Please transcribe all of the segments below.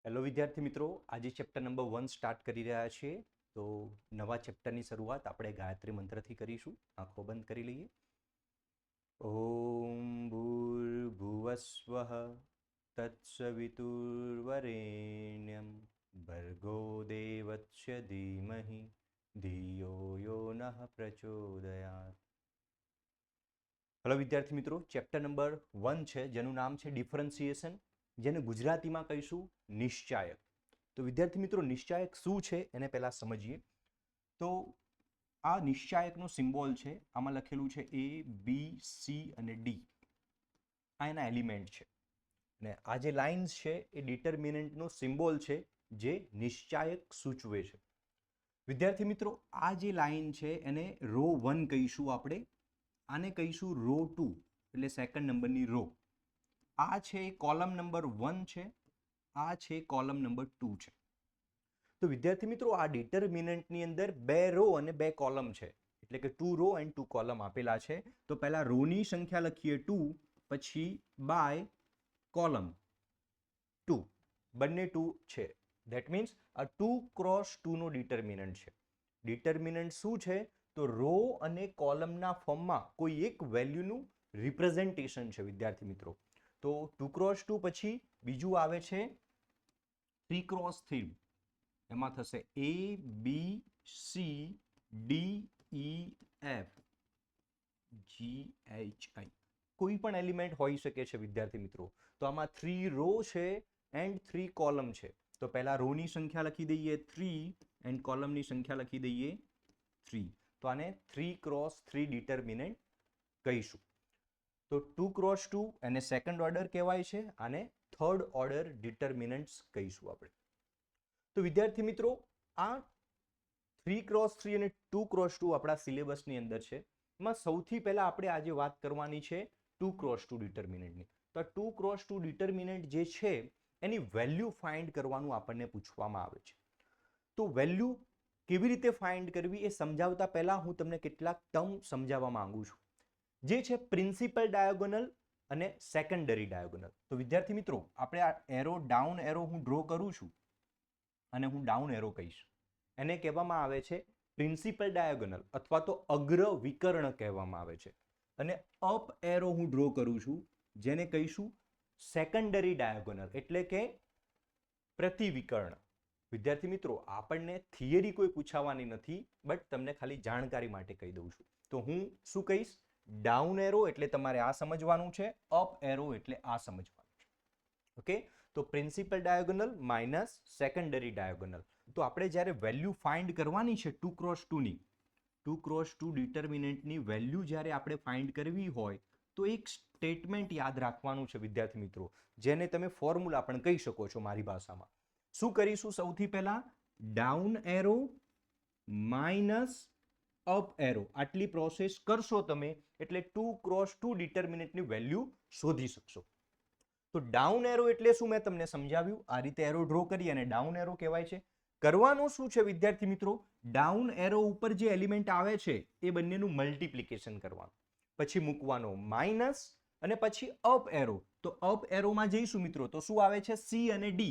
Hello વિદ્યાર્થી મિત્રો, આજે ચેપ્ટર નંબર 1 સ્ટાર્ટ કરી રહ્યા છીએ. તો નવા ચેપ્ટરની શરૂઆત આપણે ગાયત્રી મંત્રથી કરીશું. આંખો બંધ કરી લઈએ. ઓમ ભૂર્ભુવસ્વઃ તત્સવિતુર્વરેણ્યમ ભર્ગો દેવસ્ય ધીમહિ ધિયો યો નઃ પ્રચોદયાત. હેલો વિદ્યાર્થી મિત્રો, ચેપ્ટર નંબર 1 છે જેનું નામ છે ડિફરન્સિએશન, જેને ગુજરાતીમાં કહીશું નિશ્ચાયક. તો વિદ્યાર્થી મિત્રો, નિશ્ચાયક શું છે એને પહેલા સમજીએ. તો આ નિશ્ચાયકનો સિમ્બોલ છે, આમાં લખેલું છે A, B, C અને D. આ એના એલિમેન્ટ છે અને આ જે લાઇન્સ છે એ ડિટર્મિનન્ટનો સિમ્બોલ છે જે નિશ્ચાયક સૂચવે છે. વિદ્યાર્થી મિત્રો, આ જે લાઇન છે એને રો 1 કહીશું આપણે, આને કહીશું રો 2 એટલે સેકન્ડ નંબરની રો. આ છે કોલમ નંબર 1 છે, આ છે કોલમ નંબર 2 છે. તો વિદ્યાર્થી મિત્રો, આ ડિટર્મિનન્ટની અંદર 2 રો અને 2 કોલમ છે, એટલે કે 2 રો એન્ડ 2 કોલમ આપેલા છે. તો પહેલા રોની સંખ્યા લખીએ 2, પછી બાય કોલમ 2, બંને 2 છે. ધેટ મીન્સ આ 2 ક્રોસ 2 નો ડિટર્મિનન્ટ છે. ડિટર્મિનન્ટ શું છે? તો રો અને કોલમના ફોર્મમાં કોઈ એક વેલ્યુનું રિપ્રેઝન્ટેશન છે વિદ્યાર્થી મિત્રો. તો 2 ક્રોસ 2 પછી બીજું આવે છે 3 ક્રોસ 3. એમાં થશે A, B, C, D, E, F, G, H, I. કોઈ પણ એલિમેન્ટ હોઈ શકે છે વિદ્યાર્થી મિત્રો. તો આમાં 3 રો છે એન્ડ 3 કોલમ છે. તો પહેલા રોની સંખ્યા લખી દઈએ 3 એન્ડ કોલમની સંખ્યા લખી દઈએ 3. તો આને 3 ક્રોસ 3 ડિટર્મિનન્ટ કહીશું. તો 2 ક્રોસ 2 એને સેકન્ડ ઓર્ડર કહેવાય છે, આને થર્ડ ઓર્ડર ડિટર્મિનન્ટ્સ કહીશું આપણે. તો વિદ્યાર્થી મિત્રો, આ 3 ક્રોસ 3 અને 2 ક્રોસ 2 આપણા સિલેબસની અંદર છે. એમાં સૌથી પહેલા આપણે આજે વાત કરવાની છે 2 ક્રોસ 2 ડિટર્મિનન્ટની. તો 2 ક્રોસ 2 ડિટર્મિનન્ટ જે છે એની વેલ્યુ ફાઇન્ડ કરવાનું આપણને પૂછવામાં આવે છે. તો વેલ્યુ કેવી રીતે ફાઇન્ડ કરવી એ સમજાવતા પહેલા હું તમને કેટલાક ટર્મ સમજાવવા માંગુ છું, જે છે પ્રિન્સિપલ ડાયોગોનલ અને સેકન્ડરી ડાયોગોનલ. તો વિદ્યાર્થી મિત્રો, આપણે આ એરો ડાઉન એરો હું ડ્રો કરું છું અને હું ડાઉન એરો કહીશ, એને કહેવામાં આવે છે પ્રિન્સિપલ ડાયોગોનલ અથવા તો અગ્ર વિકર્ણ કહેવામાં આવે છે. અને અપ એરો હું ડ્રો કરું છું જેને કહીશું સેકન્ડરી ડાયોગોનલ એટલે કે પ્રતિવિકર્ણ. વિદ્યાર્થી મિત્રો, આપણને થિયરી કોઈ પૂછાવાની નથી, બટ તમને ખાલી જાણકારી માટે કહી દઉં છું. તો હું શું કહીશ? ડાઉન એરો એટલે તમારે આ સમજવાનું છે, અપ એરો એટલે આ સમજવાનું છે. ઓકે, તો principal diagonal minus secondary diagonal. તો આપણે જ્યારે વેલ્યુ ફાઇન્ડ કરવાની છે 2 ક્રોસ 2 ની, 2 ક્રોસ 2 ડિટર્મિનન્ટની વેલ્યુ જ્યારે આપણે ફાઇન્ડ કરવી હોય તો એક સ્ટેટમેન્ટ યાદ રાખવાનું છે વિદ્યાર્થી મિત્રો, જેને તમે ફોર્મ્યુલા પણ કહી શકો છો મારી ભાષામાં. શું કરીશું? સૌથી પહેલા down arrow minus up arrow, આટલી પ્રોસેસ કરશો તમે એટલે 2 ક્રોસ 2 ડિટર્મિનન્ટની વેલ્યુ શોધી શકશો. તો ડાઉન એરો એટલે શું મેં તમને સમજાવ્યું. આ રીતે એરો ડ્રો કરી અને ડાઉન એરો કહેવાય છે. કરવાનું શું છે વિદ્યાર્થી મિત્રો? ડાઉન એરો ઉપર જે એલિમેન્ટ આવે છે એ બંનેનું મલ્ટિપ્લિકેશન કરવાનું, પછી મૂકવાનો માઇનસ અને પછી અપ એરો. તો અપ એરોમાં જઈશું મિત્રો તો શું આવે છે? C અને D.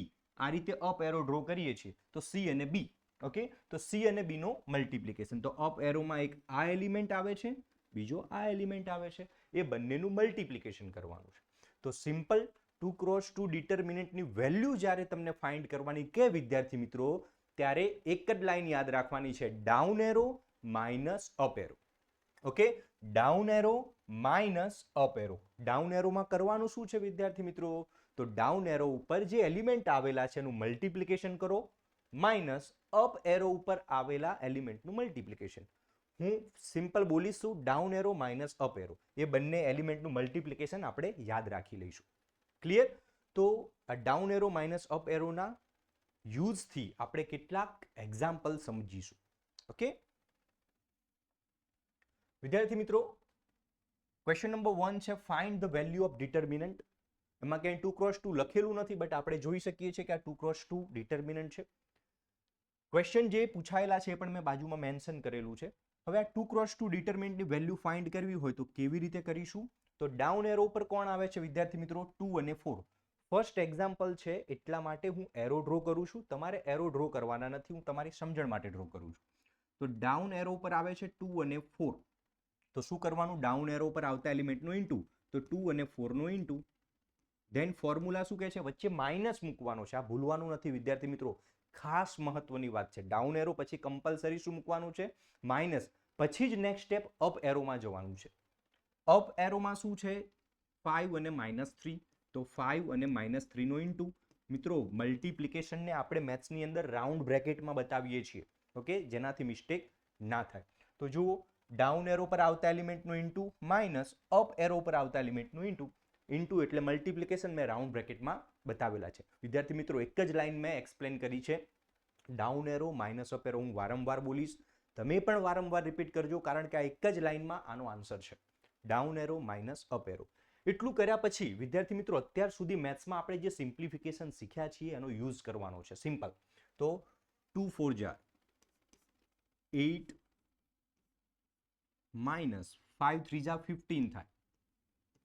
આ રીતે અપ એરો ડ્રો કરીએ છીએ તો C અને B. ઓકે, તો C અને B નો મલ્ટિપ્લિકેશન. તો અપ એરોમાં એક આ એલિમેન્ટ આવે છે, બીજો આ એલિમેન્ટ આવે છે, એ બંનેનું મલ્ટિપ્લિકેશન કરવાનું છે. તો સિમ્પલ 2 ક્રોસ 2 ડિટર્મિનન્ટની વેલ્યુ જ્યારે તમને ફાઇન્ડ કરવાની કે વિદ્યાર્થી મિત્રો, ત્યારે એક જ લાઈન યાદ રાખવાની છે, down arrow minus up arrow. Okay, down arrow minus up arrow. Down એરોમાં કરવાનું શું છે વિદ્યાર્થી મિત્રો? તો ડાઉન એરો ઉપર જે એલિમેન્ટ આવેલા છે એનું મલ્ટિપ્લિકેશન કરો, માઇનસ અપ એરો ઉપર આવેલા એલિમેન્ટનું મલ્ટિપ્લિકેશન. હું સિમ્પલ બોલીશું, down arrow minus up arrow, એ બંને એલિમેન્ટનું મલ્ટિપ્લિકેશન આપણે યાદ રાખી લઈશું. ક્લિયર? તો આ ડાઉન એરો માઇનસ અપ એરોના યુઝથી આપણે કેટલાક એક્ઝામ્પલ સમજીશું. ઓકે વિદ્યાર્થી મિત્રો, ક્વેશ્ચન નંબર 1 છે find the value of determinant. એમાં ક્યાંય 2 ક્રોસ 2 લખેલું નથી, બટ આપણે જોઈ શકીએ છીએ કે આ 2 ક્રોસ 2 ડિટર્મિનન્ટ છે. ક્વેશ્ચન જે પૂછાયેલા છે એ પણ મેં બાજુમાં મેન્શન કરેલું છે. હવે આ 2 ક્રોસ 2 ડિટર્મિનન્ટની વેલ્યુ ફાઇન્ડ કરવી હોય તો કેવી રીતે કરીશું? તો ડાઉન એરો ઉપર કોણ આવે છે વિદ્યાર્થી મિત્રો? 2 અને 4. ફર્સ્ટ એક્ઝામ્પલ છે એટલા માટે હું એરો ડ્રો કરું છું. તમારે એરો ડ્રો કરવાના નથી, હું તમારી સમજણ માટે ડ્રો કરું છું. તો ડાઉન એરો પર આવે છે 2 અને 4. તો શું કરવાનું? ડાઉન એરો પર આવતા એલિમેન્ટનો ઇન્ટુ, તો 2 અને 4 નો ઇન્ટુ. ધેન ફોર્મ્યુલા શું કહે છે? વચ્ચે માઇનસ મૂકવાનો છે. આ ભૂલવાનું નથી વિદ્યાર્થી મિત્રો, ખાસ મહત્વની વાત છે. ડાઉન એરો પછી કમ્પલસરી શું મૂકવાનું છે? માઇનસ. પછી જ નેક્સ્ટ સ્ટેપ અપ એરોમાં જવાનું છે. અપ એરોમાં શું છે? 5 અને -3. તો 5 અને -3 નો ઇન્ટુ. મિત્રો મલ્ટિપ્લિકેશનને આપણે મેથ્સની અંદર રાઉન્ડ બ્રેકેટમાં બતાવીએ છીએ, ઓકે, જેનાથી મિસ્ટેક ના થાય. તો જુઓ, ડાઉન એરો પર આવતા એલિમેન્ટનો ઇન્ટુ માઇનસ અપ એરો પર આવતા એલિમેન્ટનો ઇન્ટુ. ઇન્ટુ એટલે મલ્ટિપ્લિકેશન મેં રાઉન્ડ બ્રેકેટમાં બતાવેલા છે. વિદ્યાર્થી મિત્રો, એક જ લાઈન મેં એક્સપ્લેન કરી છે. Down arrow minus up arrow હું વારંવાર બોલીશ, તમે પણ વારંવાર રિપીટ કરજો, કારણ કે આ એક જ લાઈનમાં આનો આન્સર છે. Down arrow minus up arrow. એટલું કર્યા પછી વિદ્યાર્થી મિત્રો, અત્યાર સુધી મેથ્સમાં આપણે જે સિમ્પ્લિફિકેશન શીખ્યા છીએ એનો યુઝ કરવાનો છે. સિમ્પલ. તો 2 4 જા 8 માઇનસ 5 3 જા 15 થાય.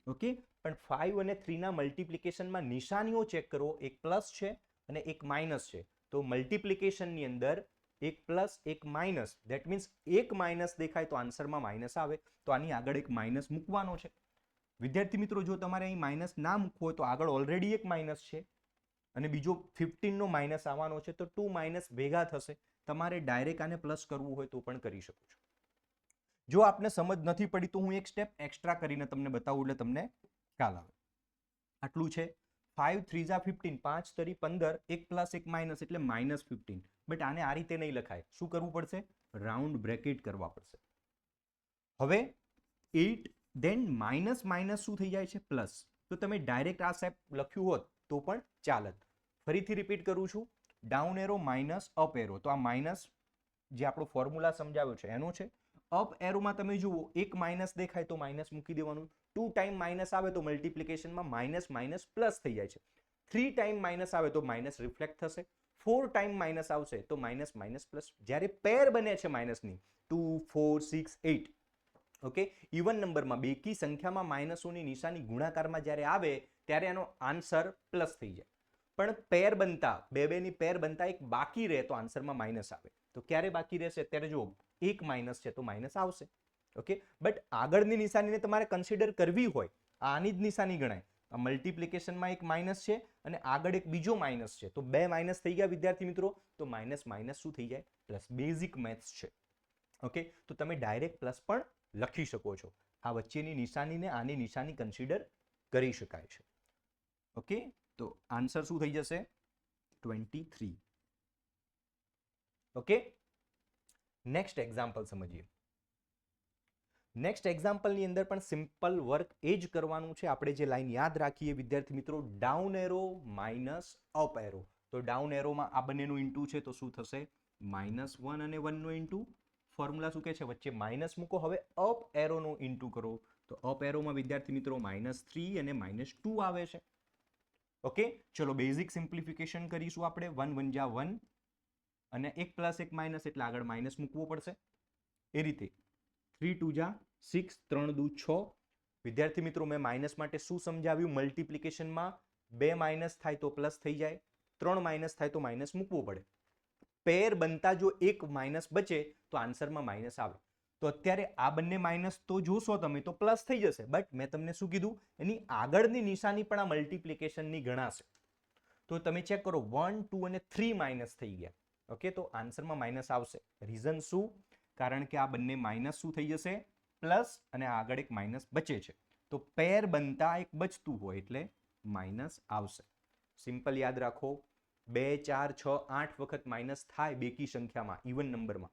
ઓકે, પણ 5 અને 3 ના મલ્ટિપ્લિકેશનમાં નિશાનીઓ ચેક કરો, એક પ્લસ છે અને એક માઇનસ છે. તો મલ્ટિપ્લિકેશનની અંદર એક પ્લસ એક માઇનસ, ધેટ મીન્સ એક માઇનસ દેખાય તો આન્સરમાં માઇનસ આવે, તો આની આગળ એક માઇનસ મૂકવાનો છે. વિદ્યાર્થી મિત્રો, જો તમારે અહીં માઇનસ ના મૂકવો હોય તો આગળ ઓલરેડી એક માઇનસ છે અને બીજો 15 નો માઇનસ આવવાનો છે, તો 2 માઇનસ ભેગા થશે. તમારે ડાયરેક્ટ આને પ્લસ કરવું હોય તો પણ કરી શકો છો. જો આપને સમજ નથી પડી તો હું એક સ્ટેપ એક્સ્ટ્રા કરીને તમને બતાવું એટલે તમને ખ્યાલ આવે. આટલું છે. 5 3 જા 15, 5 તરી 15, એક પ્લસ એક માઇનસ એટલે -15. બટ આને આ રીતે નહીં લખાય. શું કરવું પડશે? રાઉન્ડ બ્રેકેટ કરવા પડશે. હવે 8 ધેન માઇનસ માઇનસ શું થઈ જાય છે? પ્લસ. તો તમે ડાયરેક્ટ આ સ્ટેપ લખ્યું હોત તો પણ ચાલત. ફરીથી રિપીટ કરું છું. Down arrow minus up arrow. તો આ માઇનસ જે આપણો ફોર્મ્યુલા સમજાવ્યો છે એનો છે. અપ એરોમાં તમે જુઓ, એક માઇનસ દેખાય તો માઇનસ મૂકી દેવાનું. 2 ટાઈમ માઇનસ આવે તો મલ્ટિપ્લિકેશનમાં માઇનસ માઇનસ પ્લસ થઈ જાય છે. 3 ટાઈમ માઇનસ આવે તો માઇનસ રિફ્લેક્ટ થશે. 4 ટાઈમ માઇનસ આવશે તો માઇનસ માઇનસ પ્લસ. જ્યારે પેર બને છે માઇનસની, 2 4 6 8, ઓકે, ઇવન નંબરમાં બેકી સંખ્યામાં માઇનસોની નિશાની ગુણાકારમાં જ્યારે આવે ત્યારે એનો આન્સર પ્લસ થઈ જાય. પણ પેર બનતા, બે ની પેર બનતા એક બાકી રહે તો આન્સરમાં માઇનસ આવે. તો ક્યારે બાકી રહેશે? અત્યારે જો એક માઇનસ છે તો માઇનસ આવશે. ઓકે, બટ આગળની નિશાનીને તમારે કન્સિડર કરવી હોય, આની જ નિશાની ગણાય. આ મલ્ટિપ્લિકેશનમાં એક માઇનસ છે અને આગળ એક બીજો માઇનસ છે, તો બે માઇનસ થઈ ગયા વિદ્યાર્થી મિત્રો. તો માઇનસ માઇનસ શું થઈ જાય? પ્લસ. બેઝિક મેથ્સ છે. ઓકે, તો તમે ડાયરેક્ટ પ્લસ પણ લખી શકો છો. આ વચ્ચેની નિશાનીને આની નિશાની કન્સિડર કરી શકાય છે. ઓકે, તો આન્સર શું થઈ જશે? 23. ઓકે, નેક્સ્ટ એક્ઝામ્પલ સમજીએ. નેક્સ્ટ એક્ઝામ્પલની અંદર પણ સિમ્પલ વર્ક એ જ કરવાનું છે. આપણે જે લાઈન યાદ રાખીએ વિદ્યાર્થી મિત્રો, down arrow minus up arrow. તો ડાઉન એરોમાં આ બંનેનું ઇન્ટુ છે તો શું થશે? -1 અને 1 નો ઇન્ટુ. ફોર્મ્યુલા શું કહે છે? વચ્ચે માઇનસ મૂકો. હવે અપ એરોનો ઇન્ટુ કરો તો અપ એરોમાં વિદ્યાર્થી મિત્રો -3 અને -2 આવે છે. ઓકે, ચલો બેઝિક સિમ્પ્લિફિકેશન કરીશું આપણે. 1 1 જા 1 અને એક પ્લસ એક માઇનસ એટલે આગળ માઇનસ મૂકવો પડશે. એ રીતે 3 2 જા 6, 3 દુ 6. વિદ્યાર્થી મિત્રો, મેં માઇનસ માટે શું સમજાવ્યું? મલ્ટિપ્લિકેશનમાં 2 માઇનસ થાય તો પ્લસ થઈ જાય, 3 માઇનસ થાય તો માઇનસ મૂકવો પડે. પેર બનતા જો એક માઇનસ બચે તો આન્સરમાં માઇનસ આવે. તો અત્યારે આ બંને માઇનસ તો જોશો તમે તો પ્લસ થઈ જશે, બટ મેં તમને શું કીધું? એની આગળની નિશાની પણ આ મલ્ટિપ્લિકેશનની ગણાશે. તો તમે ચેક કરો, 1 2 અને 3 માઇનસ થઈ ગયા. ઓકે, તો આન્સરમાં માઇનસ આવશે. રીઝન શું? કારણ કે આ બંને માઇનસ શું થઈ જશે? પ્લસ, અને આગળ એક માઇનસ બચે છે. તો પેર બનતા એક બચતું હોય એટલે માઇનસ આવશે. સિમ્પલ યાદ રાખો. 2 4 6 8 વખત માઇનસ થાય બેકી સંખ્યામાં, ઇવન નંબરમાં,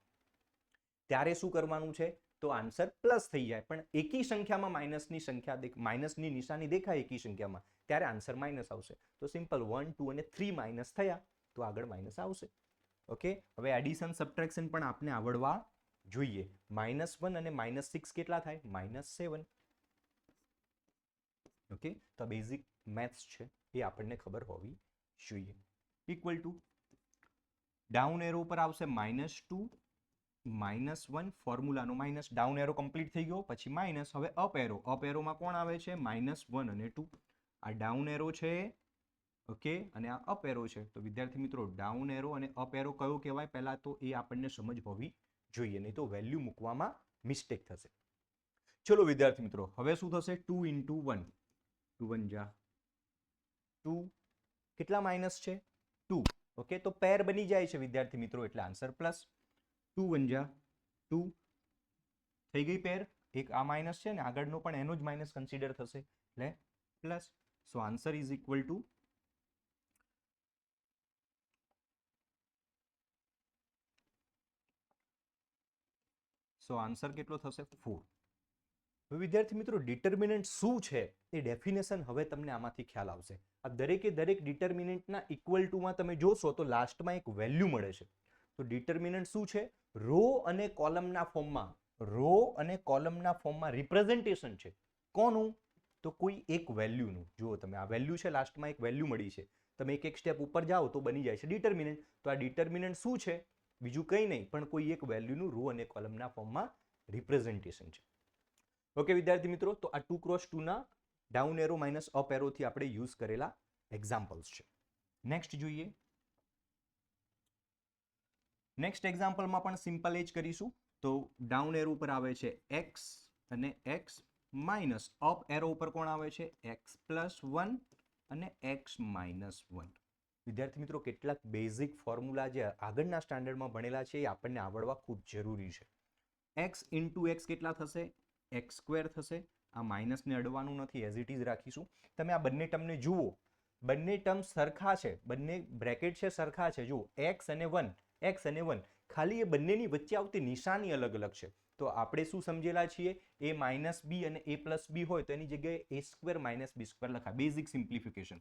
ત્યારે શું કરવાનું છે? તો આન્સર પ્લસ થઈ જાય. પણ એકી સંખ્યામાં માઇનસની સંખ્યા, માઇનસની નિશાની દેખાય એકી સંખ્યામાં, ત્યારે આન્સર માઇનસ આવશે. તો સિમ્પલ 1 2 અને 3 માઇનસ થયા તો આગળ માઇનસ આવશે. ઓકે, હવે એડિશન સબટ્રેક્શન પણ આપને આવડવા જોઈએ. -1 અને -6 કેટલા થાય? -7. ઓકે, તો બેઝિક મેથ્સ છે એ આપણને ખબર હોવી જોઈએ. ઇક્વલ ટુ ડાઉન એરો પર આવશે -2 -1, ફોર્મ્યુલાનો માઇનસ. ડાઉન એરો કમ્પ્લીટ થઈ ગયો, પછી માઇનસ. હવે અપ એરો. અપ એરોમાં કોણ આવે છે? -1 અને 2. આ ડાઉન એરો છે ઓકે, અને આ અપ એરો છે. તો વિદ્યાર્થી મિત્રો ડાઉન એરો અને અપ એરો કયો કહેવાય પહેલા તો એ આપણને સમજ હોવી જોઈએ, નહીં તો વેલ્યુ મૂકવામાં મિસ્ટેક થશે. ચલો વિદ્યાર્થી મિત્રો, હવે શું થશે? 2 × 1, 2 1 જા 2, કેટલા માઇનસ છે? 2. ઓકે, તો પેર બની જાય છે વિદ્યાર્થી મિત્રો, એટલે આન્સર પ્લસ. 2 1 જા 2 થઈ ગઈ પેર. એક આ માઇનસ છે ને આગળનો પણ એનો જ માઇનસ કન્સિડર થશે, એટલે plus. So answer is equal to answer કેટલો થશે? 4. હવે વિદ્યાર્થી મિત્રો ડિટર્મિનન્ટ શું છે એ ડેફિનેશન હવે તમને આમાંથી ખ્યાલ આવશે. આ દરેકે દરેક ડિટર્મિનન્ટના ઇક્વલ ટુમાં તમે જોશો તો લાસ્ટમાં એક વેલ્યુ મળે છે. તો ડિટર્મિનન્ટ શું છે? રો અને કોલમના ફોર્મમાં રિપ્રેઝન્ટેશન છે. કોનું? તો કોઈ એક વેલ્યુનું. જુઓ તમે, આ વેલ્યુ છે, લાસ્ટમાં એક વેલ્યુ મળી છે. તમે એક એક સ્ટેપ ઉપર જાઓ તો બની જાય છે ડિટર્મિનન્ટ. તો આ ડિટર્મિનન્ટ શું છે? બીજું કંઈ નહીં પણ કોઈ એક વેલ્યુનું રો અને કોલમના ફોર્મમાં રિપ્રેઝન્ટેશન છે. ઓકે વિદ્યાર્થી મિત્રો, તો આ 2 × 2 ના ડાઉન એરો માઇનસ અપ એરોથી આપણે યુઝ કરેલા એક્ઝામ્પલ્સ છે. નેક્સ્ટ જોઈએ. નેક્સ્ટ એક્ઝામ્પલમાં પણ સિમ્પલ એ જ કરીશું. તો ડાઉન એરો ઉપર આવે છે x અને x માઇનસ અપ એરો ઉપર કોણ આવે છે? x + 1 અને x - 1. વિદ્યાર્થી મિત્રો કેટલાક બેઝિક ફોર્મ્યુલા જે આગળના સ્ટાન્ડર્ડમાં ભણેલા છે એ આપણને આવડવા ખૂબ જરૂરી છે. x × x કેટલા થશે? x² થશે. આ માઇનસને અડવાનું નથી, એઝ ઇટ ઇઝ રાખીશું. તમે આ બંને ટર્મને જુઓ, બંને ટર્મ સરખા છે, બંને બ્રેકેટ છે સરખા છે. જુઓ x અને 1, ખાલી એ બંનેની વચ્ચે આવતી નિશાની અલગ અલગ છે. તો આપણે શું સમજેલા છીએ? a - b અને a + b હોય તો એની જગ્યાએ a² - b² લખાય. Basic simplification.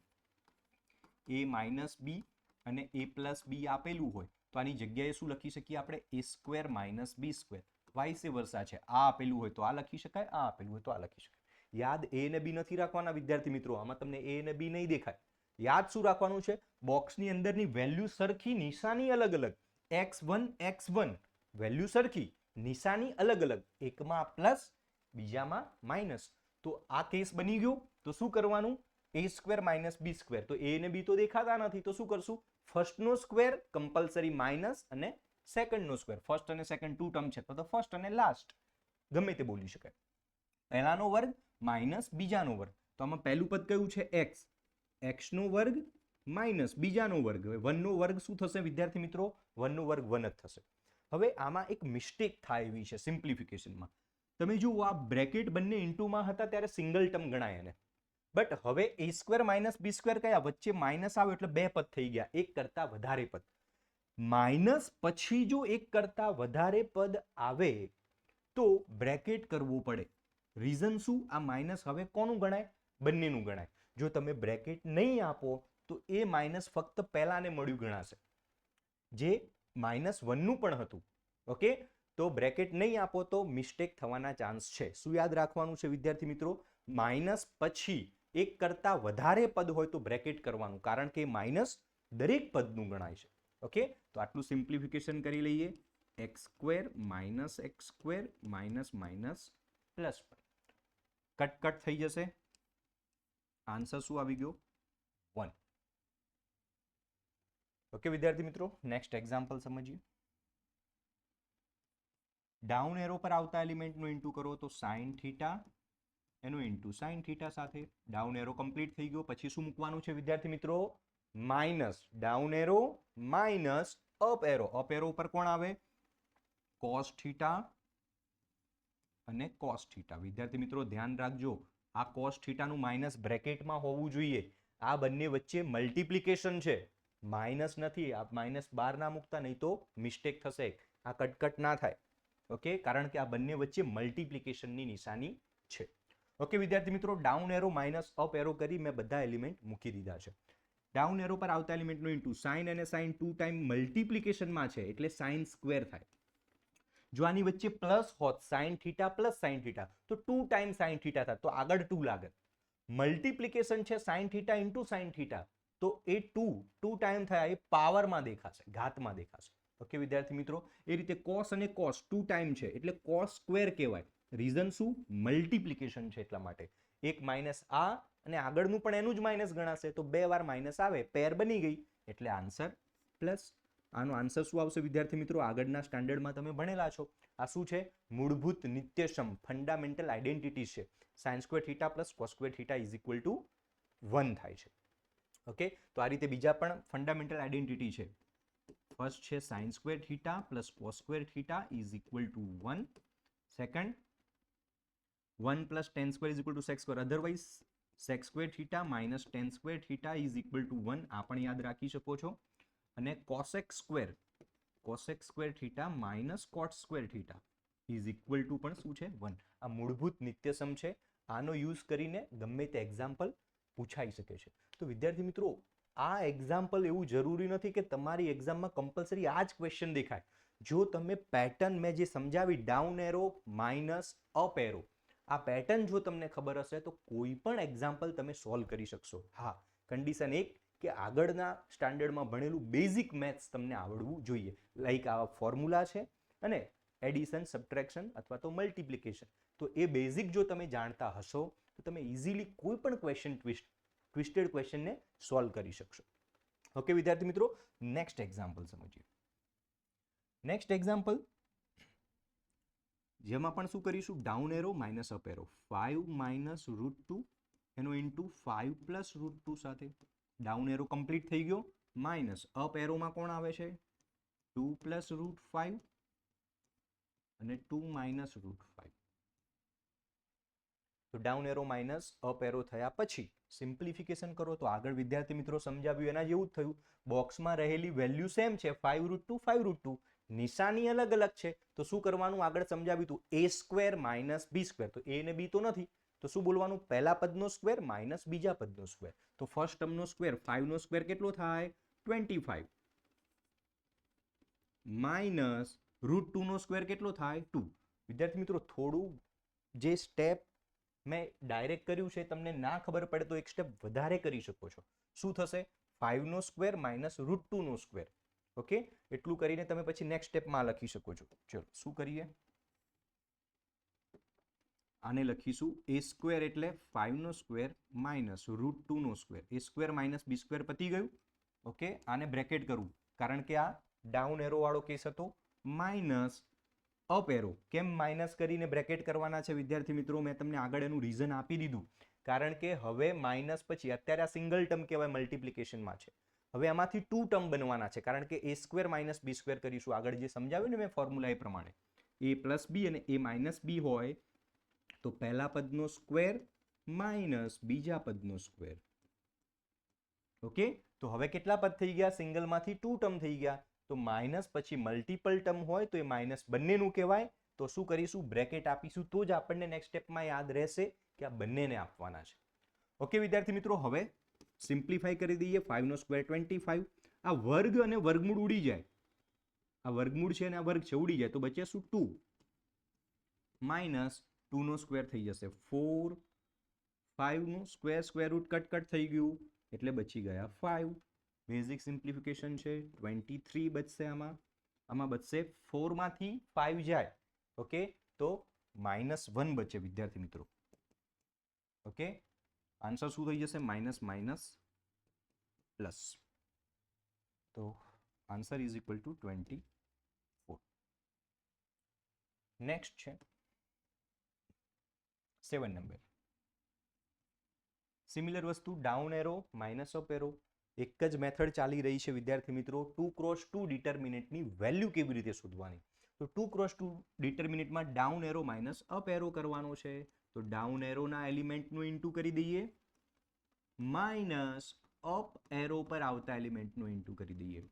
a - b અને a + b આપેલું હોય તો આની જગ્યાએ શું લખી શકીએ આપણે? a² - b². વાઇસ વર્સા છે. આ આપેલું હોય તો આ લખી શકાય, આ આપેલું હોય તો આ લખી શકાય. યાદ a અને b નથી રાખવાના વિદ્યાર્થી મિત્રો. આમાં તમને a અને b નહીં દેખાય. યાદ શું રાખવાનું છે? બોક્સની અંદરની વેલ્યુ સરખી, નિશાની અલગ અલગ. x1 વેલ્યુ સરખી, નિશાની અલગ અલગ. એકમાં પ્લસ, બીજામાં માઇનસ. તો આ કેસ બની ગયો. તો શું કરવાનું? a² - b². તો a અને b તો દેખાતા નથી, તો શું કરશું? ફર્સ્ટનો સ્ક્વેર કમ્પલસરી માઇનસ અને સેકન્ડનો સ્ક્વેર. ફર્સ્ટ અને સેકન્ડ 2 ટર્મ છે તો ફર્સ્ટ અને લાસ્ટ ગમે તે બોલી શકાય. પહેલાનો વર્ગ માઇનસ બીજાનો વર્ગ. તો આમાં પહેલું પદ કયું છે? x. x² માઇનસ બીજાનો વર્ગ. હવે 1 નો વર્ગ શું થશે વિદ્યાર્થી મિત્રો? 1 નો વર્ગ 1 જ થશે. હવે આમાં એક મિસ્ટેક થાય એવી છે સિમ્પ્લિફિકેશનમાં. તમે જુઓ આ બ્રેકેટ બંને ઇન્ટુમાં હતા ત્યારે સિંગલ ટર્મ ગણાય એને. બટ હવે a² - b² કયા? વચ્ચે માઇનસ આવે એટલે બે પદ થઈ ગયા, એક કરતા વધારે પદ. માઇનસ પછી જો એક કરતા વધારે પદ આવે તો બ્રેકેટ કરવું પડે. રીઝન શું? આ માઇનસ હવે કોનું ગણાય? બંનેનું ગણાય. જો તમે બ્રેકેટ નહીં આપો તો એ માઇનસ ફક્ત પહેલાને મળ્યું ગણાશે, જે -1 નું પણ હતું. ઓકે, તો બ્રેકેટ નહીં આપો તો મિસ્ટેક થવાના ચાન્સ છે. શું યાદ રાખવાનું છે વિદ્યાર્થી મિત્રો? માઇનસ પછી એક કરતા વધારે પદ હોય તો બ્રેકેટ કરવાનું, કારણ કે માઇનસ દરેક પદનું ગણાય છે. ઓકે, તો આટલું સિમ્પ્લિફિકેશન કરી લઈએ. x² - x² - પ્લસ કટ થઈ જશે. આન્સર શું આવી ગયો? 1. ઓકે વિદ્યાર્થી મિત્રો, નેક્સ્ટ એક્ઝામ્પલ સમજીએ. ડાઉન એરો પર આવતા એલિમેન્ટનું ઇન્ટુ કરો તો sin θ એનું ઇન્ટુ sin θ સાથે. ડાઉન એરો કમ્પ્લીટ થઈ ગયો. પછી શું મૂકવાનું છે વિદ્યાર્થી મિત્રો? Minus. Down arrow minus up arrow. Up arrow ઉપર કોણ આવે? cos θ અને cos θ. વિદ્યાર્થી મિત્રો ધ્યાન રાખજો, આ cos θ નું માઇનસ બ્રેકેટમાં હોવું જોઈએ. આ બંને વચ્ચે મલ્ટીપ્લિકેશન છે, માઇનસ નથી. આ માઇનસ બહાર ના મૂકતા, નહીં તો મિસ્ટેક થશે. આ કટકટ ના થાય. ઓકે, કારણ કે આ બંને વચ્ચે મલ્ટીપ્લિકેશનની નિશાની છે. ઓકે વિદ્યાર્થી મિત્રો, down arrow minus up arrow કરી મેં બધા એલિમેન્ટ મૂકી દીધા છે. ડાઉન એરો પર આવતા એલિમેન્ટનો ઇન્ટુ સાઇન અને સાઇન 2 ટાઈમ મલ્ટીપ્લિકેશનમાં છે એટલે sin² થાય. જો આની વચ્ચે પ્લસ હોત, sin θ પ્લસ sin θ, તો 2 ટાઈમ sin θ થાય, તો આગળ 2 લાગે. મલ્ટીપ્લિકેશન છે sin θ ઇન્ટુ sin θ, તો એ 2 ટાઈમ થયા, એ પાવરમાં દેખાશે, ઘાતમાં દેખાશે. ઓકે વિદ્યાર્થી મિત્રો, એ રીતે cos અને cos 2 ટાઈમ છે એટલે cos² કહેવાય. રીઝન શું? મલ્ટીપ્લિકેશન છે એટલા માટે. એક માઇનસ આ અને આગળનું પણ એનું જ માઇનસ ગણાશે, તો 2 વાર માઇનસ આવે, પેર બની ગઈ, એટલે આન્સર પ્લસ. આનો આન્સર શું આવશે વિદ્યાર્થી મિત્રો? આગળના સ્ટાન્ડર્ડમાં તમે ભણેલા છો. આ શું છે? મૂળભૂત નિત્યસમ, ફંડામેન્ટલ આઇડેન્ટિટી છે. Sine square theta plus cos square theta is equal to 1 થાય છે. ઓકે, તો આ રીતે બીજા પણ ફંડામેન્ટલ આઇડેન્ટિટી છે. ફર્સ્ટ છે sine square theta plus cos square theta is equal to 1. Second 1 plus tan square is equal to sec square, otherwise sec square theta minus tan square theta is equal to 1. આ પણ યાદ રાખી શકો છો. અને cosec square theta minus cot square theta is equal two પણ શું છે? 1. આ મૂળભૂત નિત્યસમ છે. આનો યુઝ કરીને ગમે તે એક્ઝામ્પલ પૂછાઈ શકે છે. તો વિદ્યાર્થી મિત્રો, આ એક્ઝામ્પલ એવું જરૂરી નથી કે તમારી એક્ઝામમાં કમ્પલસરી આ જ ક્વેશ્ચન દેખાય. જો તમે પેટર્ન મેં જે સમજાવી, down arrow minus up arrow, આ પેટર્ન જો તમને ખબર હશે તો કોઈ પણ એક્ઝામ્પલ તમે સોલ્વ કરી શકશો. હા, કન્ડિશન એક કે આગળના સ્ટાન્ડર્ડમાં ભણેલું બેઝિક મેથ્સ તમને આવડવું જોઈએ. લાઈક આ ફોર્મ્યુલા છે અને એડિશન, સબટ્રેક્શન અથવા તો મલ્ટિપ્લિકેશન. તો એ બેઝિક જો તમે જાણતા હશો તો તમે ઇઝીલી કોઈ પણ ક્વેશ્ચન ટ્વિસ્ટેડ ક્વેશ્ચનને સોલ્વ કરી શકશો. ઓકે વિદ્યાર્થી મિત્રો, નેક્સ્ટ એક્ઝામ્પલ સમજીએ. નેક્સ્ટ એક્ઝામ્પલ જેમાં પણ શું કરીશું? Down arrow minus up arrow, 5 minus √2 એનો ઇન્ટુ 5 પ્લસ √2 સાથે. ડાઉન એરો કમ્પ્લીટ થઈ ગયો. માઇનસ અપ એરોમાં કોણ આવે છે? 2 પ્લસ √5 અને 2 માઇનસ √5. તો down arrow minus up arrow થયા પછી સિમ્પ્લિફિકેશન કરો તો આગળ વિદ્યાર્થી મિત્રો સમજાવ્યું એના જેવું જ થયું. બોક્સમાં રહેલી વેલ્યુ સેમ છે, 5 √2 5 √2, નિશાની અલગ અલગ છે. તો શું કરવાનું? આગળ સમજાવ્યું હતું a square minus b square. તો a ને b તો નથી, તો શું બોલવાનું? પહેલા પદનો સ્ક્વેર માઇનસ બીજા પદનો સ્ક્વેર. તો ફર્સ્ટ ટર્મનો સ્ક્વેર 5 નો સ્ક્વેર કેટલો થાય? 25 માઇનસ √2 નો સ્ક્વેર કેટલો થાય? 2. વિદ્યાર્થી મિત્રો, થોડું જે સ્ટેપ મેં ડાયરેક્ટ કર્યું છે તમને ના ખબર પડે તો એક સ્ટેપ વધારે કરી શકો છો. શું થશે? 5 નો સ્ક્વેર માઇનસ √2 નો સ્ક્વેર. ઓકે, એટલું કરીને તમે પછી નેક્સ્ટ સ્ટેપમાં લખી શકો છો. ચલો શું કરીએ? આને લખીશું a સ્ક્વેર એટલે 5 નો સ્ક્વેર માઇનસ √2 નો square. a square minus b square પતી ગયું. ઓકે, આને બ્રેકેટ કરવું કારણ કે આ ડાઉન એરો વાળો કેસ હતો. Minus up arrow. કેમ માઇનસ કરીને બ્રેકેટ કરવાના છે વિદ્યાર્થી મિત્રો? મેં તમને આગળ એનું રીઝન આપી દીધું. કારણ કે હવે માઇનસ પછી અત્યારે આ સિંગલ ટર્મ કહેવાય, મલ્ટિપ્લિકેશનમાં છે. હવે આમાંથી 2 ટર્મ બનવાના છે કારણ કે a square minus b square કરીશું. આગળ જે સમજાવ્યું ને મેં ફોર્મ્યુલા એ પ્રમાણે, a પ્લસ b અને a માઇનસ b હોય તો પહેલા પદનો સ્ક્વેર માઇનસ બીજા પદનો સ્ક્વેર. ઓકે, તો હવે કેટલા પદ થઈ ગયા? સિંગલમાંથી 2 ટર્મ થઈ ગયા. તો માઇનસ પછી મલ્ટિપલ ટર્મ હોય તો એ માઇનસ બંનેનું કહેવાય. તો શું કરીશું? બ્રેકેટ આપીશું. તો જ આપણને નેક્સ્ટ સ્ટેપમાં યાદ રહેશે કે આ બંનેને આપવાના છે. ઓકે વિદ્યાર્થી મિત્રો, હવે સિમ્પ્લિફાઈ કરી દઈએ. 5 નો સ્ક્વેર 25. આ વર્ગ અને વર્ગમૂળ ઉડી જાય. આ વર્ગમૂળ છે અને આ વર્ગ છે, ઉડી જાય તો બચે શું? 2 માઇનસ 2 નો સ્ક્વેર થઈ જશે 4. 5 નું સ્ક્વેર સ્ક્વેર રૂટ કટ થઈ ગયું એટલે બચી ગયા 5. બેઝિક સિમ્પ્લિફિકેશન છે. 23 બચશે. આમાં બચશે 4 માંથી 5 જાય. ઓકે, તો -1 બચે વિદ્યાર્થી મિત્રો. ઓકે, આન્સર શું થઈ જશે? Minus minus plus. તો answer is equal to 24. Next છે 7 નંબર. સિમિલર વસ્તુ, down arrow minus up arrow. એક જ મેથડ ચાલી રહી છે વિદ્યાર્થી મિત્રો. 2x2 ડિટર્મિનન્ટની વેલ્યુ કેવી રીતે શોધવાની? તો 2x2 ડિટર્મિનન્ટમાં down arrow minus up arrow કરવાનો છે. તો ડાઉન એરોના એલિમેન્ટનું ઇન્ટુ કરી દઈએ, માઇનસ અપ એરો પર આવતા એલિમેન્ટનું ઇન્ટુ કરી દઈએ.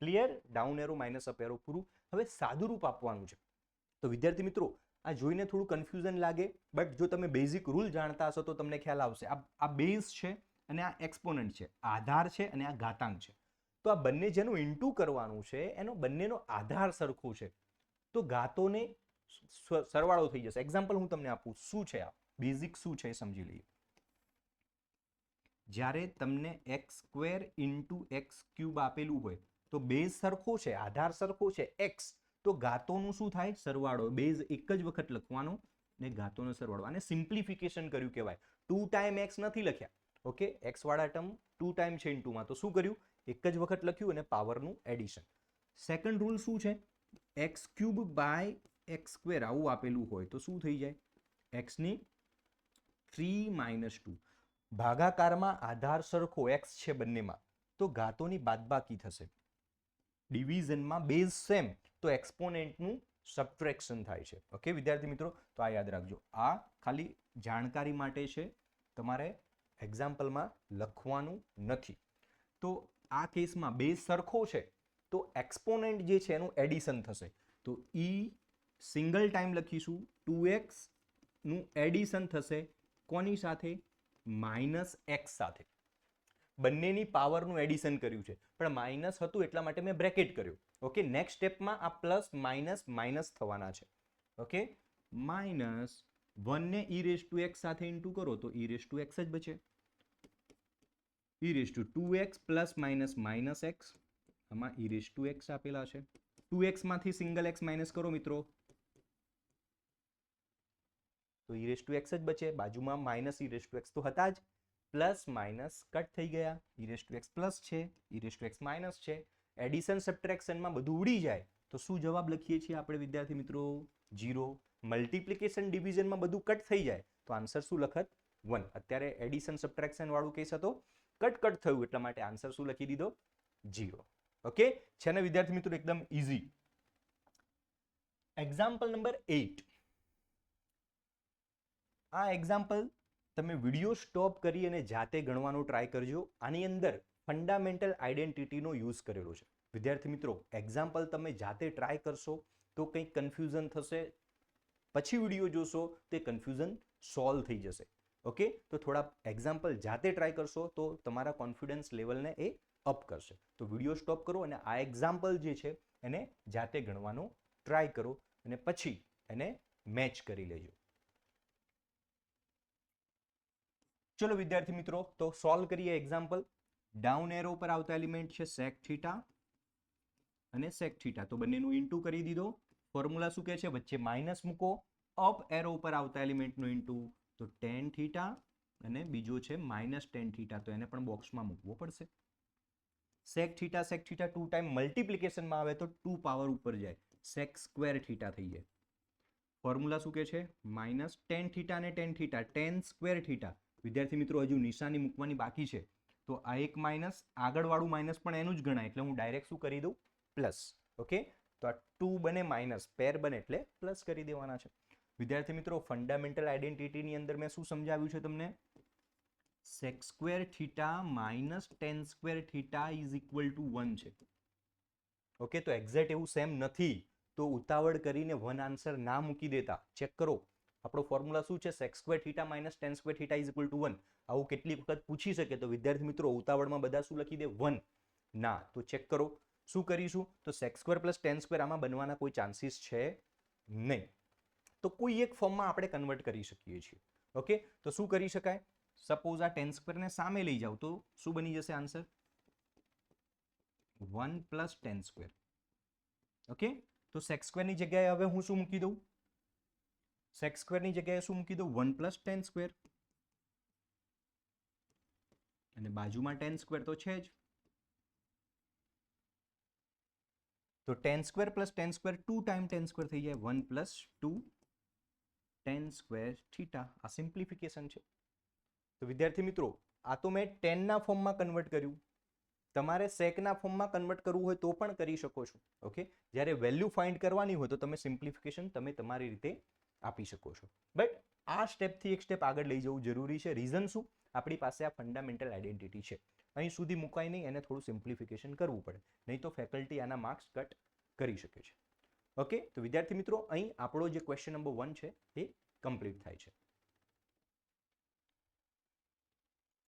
Clear? Down arrow minus up arrow પૂરું. હવે સાદું રૂપ આપવાનું છે. તો વિદ્યાર્થી મિત્રો, આ જોઈને થોડું કન્ફ્યુઝન લાગે, બટ જો તમે બેઝિક રૂલ જાણતા હશો તો તમને ખ્યાલ આવશે. આ બેઝ છે અને આ એક્સપોનન્ટ છે, આધાર છે અને આ ઘાતાંક છે. તો આ બંને જેનું ઇન્ટુ કરવાનું છે એનો બંનેનો આધાર સરખો છે તો ઘાતોને સરવાળો થઈ જશે. એક્ઝામ્પલ હું તમને આપું. શું છે આ બેઝિક? શું છે એ સમજી લઈએ. જ્યારે તમને x² ઇન્ટુ x³ આપેલું હોય તો બેઝ સરખો છે, આધાર સરખો છે x, તો ઘાતોનું શું થાય? સરવાળો. બેઝ એક જ વખત લખવાનો ને ઘાતોનો સરવાળો. આને સિમ્પ્લિફિકેશન કર્યું કહેવાય. 2 ટાઈમ x નથી લખ્યા. ઓકે, x વાળા ટર્મ 2 ટાઈમ છે ઇન્ટુમાં, તો શું કર્યું? એક જ વખત લખ્યું અને પાવરનું એડિશન. સેકન્ડ રૂલ શું છે? x cube by x square આવું આપેલું હોય તો શું થઈ જાય? x ની 3 - 2. ભાગાકારમાં આધાર સરખો x છે બંનેમાં, તો ઘાતોની બાદબાકી થશે. ડિવિઝનમાં બેઝ સેમ, તો એક્સપોનેન્ટનું સબટ્રેક્શન થાય છે. ઓકે વિદ્યાર્થી મિત્રો, તો આ યાદ રાખજો. આ ખાલી જાણકારી માટે છે, તમારે એક્ઝામ્પલમાં લખવાનું નથી. તો આ કેસમાં બેઝ સરખો છે તો એક્સપોનેન્ટ જે છે એનું એડિશન થશે. તો e સિંગલ ટાઈમ લખીશું 2x નું એડિશન થશે કોની સાથે? -x સાથે. બંનેની પાવરનું એડિશન કર્યું છે, પણ માઇનસ હતું એટલા માટે મેં બ્રેકેટ કર્યું. ઓકે, નેક્સ્ટ સ્ટેપમાં આ પ્લસ માઇનસ માઇનસ થવાના છે. ઓકે, -1 ને e⁻x સાથે ઇન્ટુ કરો તો e⁻x જ બચે. e⁻2x પ્લસ માઇનસ -x, આમાં e⁻x આપેલા છે. 2x માંથી સિંગલ x માઇનસ કરો મિત્રો તો e⁻x જ બચે. બાજુમાં માઇનસ e⁻x તો હતા જ, પ્લસ માઇનસ કટ થઈ ગયા. e⁻x પ્લસ છે, e⁻x માઇનસ છે. એડિશન સબટ્રેક્શનમાં બધું ઉડી જાય તો શું જવાબ લખીએ છીએ આપણે વિદ્યાર્થી મિત્રો? 0. મલ્ટિપ્લિકેશન ડિવિઝનમાં બધું કટ થઈ જાય તો આન્સર શું લખત? 1. અત્યારે એડિશન સબટ્રેક્શન વાળું કેસ હતો, કટ થયું એટલા માટે આન્સર શું લખી દીધો? 0. ઓકે, છે ને વિદ્યાર્થી મિત્રો એકદમ ઈઝી. Example number 8. આ એક્ઝામ્પલ તમે વિડીયો સ્ટોપ કરી અને જાતે ગણવાનો ટ્રાય કરજો. આની અંદર ફંડામેન્ટલ આઈડેન્ટિટીનો યુઝ કરેલો છે. વિદ્યાર્થી મિત્રો, એક્ઝામ્પલ તમે જાતે ટ્રાય કરશો તો કંઈક કન્ફ્યુઝન થશે, પછી વિડીયો જોશો તે કન્ફ્યુઝન સોલ્વ થઈ જશે. ઓકે, તો થોડા એક્ઝામ્પલ જાતે ટ્રાય કરશો તો તમારા કોન્ફિડન્સ લેવલને એ અપ કરશે. તો વિડીયો સ્ટોપ કરો અને આ એક્ઝામ્પલ જે છે એને જાતે ગણવાનો ટ્રાય કરો અને પછી એને મેચ કરી લેજો. ચલો વિદ્યાર્થી મિત્રો, તો સોલ્વ કરીએ એક્ઝામ્પલ. ડાઉન એરો પર આવતા એલિમેન્ટ છે sec થીટા અને sec થીટા, તો બંનેનું ઇન્ટુ કરી દીધો. ફોર્મ્યુલા શું કહે છે? વચ્ચે માઇનસ મૂકો. અપ એરો પર આવતા એલિમેન્ટનો ઇન્ટુ, તો tan થીટા અને બીજો છે -tan થીટા, તો એને પણ બોક્સમાં મૂકવો પડશે. sec થીટા 2 ટાઈમ મલ્ટિપ્લિકેશનમાં આવે તો 2 પાવર ઉપર જાય, sec સ્ક્વેર થીટા થઈ જાય. ફોર્મ્યુલા શું કહે છે? -tan થીટા અને tan theta, tan square theta. વિદ્યાર્થી મિત્રો, હજુ નિશાની મૂકવાની બાકી છે, તો આ એક માઇનસ, આગળવાળું માઇનસ પણ એનું જ ગણાય, એટલે હું ડાયરેક્ટ શું કરી દઉં? પ્લસ. ઓકે, તો આ 2 બને માઇનસ, પેર બને એટલે પ્લસ કરી દેવાના છે. વિદ્યાર્થી મિત્રો, ફંડામેન્ટલ આઈડેન્ટિટીની અંદર મેં શું સમજાવ્યું છે તમને? sec square theta minus tan square theta is equal to 1 છે. ઓકે, તો એક્ઝેક્ટ એવું સેમ નથી, તો ઉતાવળ કરીને વન આન્સર ના મૂકી દેતા. ચેક કરો, આપણો ફોર્મ્યુલા શું છે? sec square theta minus tan square theta is equal to 1. આવું કેટલી વખત પૂછી શકે, તો વિદ્યાર્થી મિત્રો ઉતાવળમાં બધા શું લખી દે? 1. ના, તો ચેક કરો શું કરીશું? તો sec square plus tan square આમાં બનવાના કોઈ ચાન્સીસ છે નહીં, તો કોઈ એક ફોર્મમાં આપણે કન્વર્ટ કરી શકીએ છીએ. ઓકે, તો શું કરી શકાય? સપોઝ આ tan સ્ક્વેરને સામે લઈ જાવ તો શું બની જશે answer? 1 plus tan square. Okay, તો sec સ્ક્વેરની જગ્યાએ હવે હું શું મૂકી દઉં? sec સ્ક્વેરની જગ્યાએ શું મૂકી દઉં? 1 પ્લસ tan સ્ક્વેર, અને બાજુમાં tan સ્ક્વેર તો છે જ, તો tan square plus tan square 2 time tan square થઈ જાય, 1 પ્લસ 2 tan સ્ક્વેર થીટા. આ સિમ્પ્લિફિકેશન છે. તો વિદ્યાર્થી મિત્રો, આ તો મેં tan ના ફોર્મમાં કન્વર્ટ કર્યું. તમારે sec ના ફોર્મમાં કન્વર્ટ કરવું હોય તો પણ કરી શકો છો. ઓકે, જ્યારે વેલ્યુ ફાઇન્ડ કરવાની હોય તો તમે સિમ્પ્લિફિકેશન તમે તમારી રીતે આપી શકો છો. બટ આ સ્ટેપથી એક સ્ટેપ આગળ લઈ જવું જરૂરી છે. રીઝન શું? આપણી પાસે આ ફંડામેન્ટલ આઈડેન્ટિટી છે, અહીં સુધી મુકાય નહીં, એને થોડું સિમ્પ્લિફિકેશન કરવું પડે, નહીં તો ફેકલ્ટી આના માર્ક્સ કટ કરી શકે છે. ઓકે, તો વિદ્યાર્થી મિત્રો, અહીં આપણો જે ક્વેશ્ચન નંબર 1 છે એ કમ્પ્લીટ થાય છે.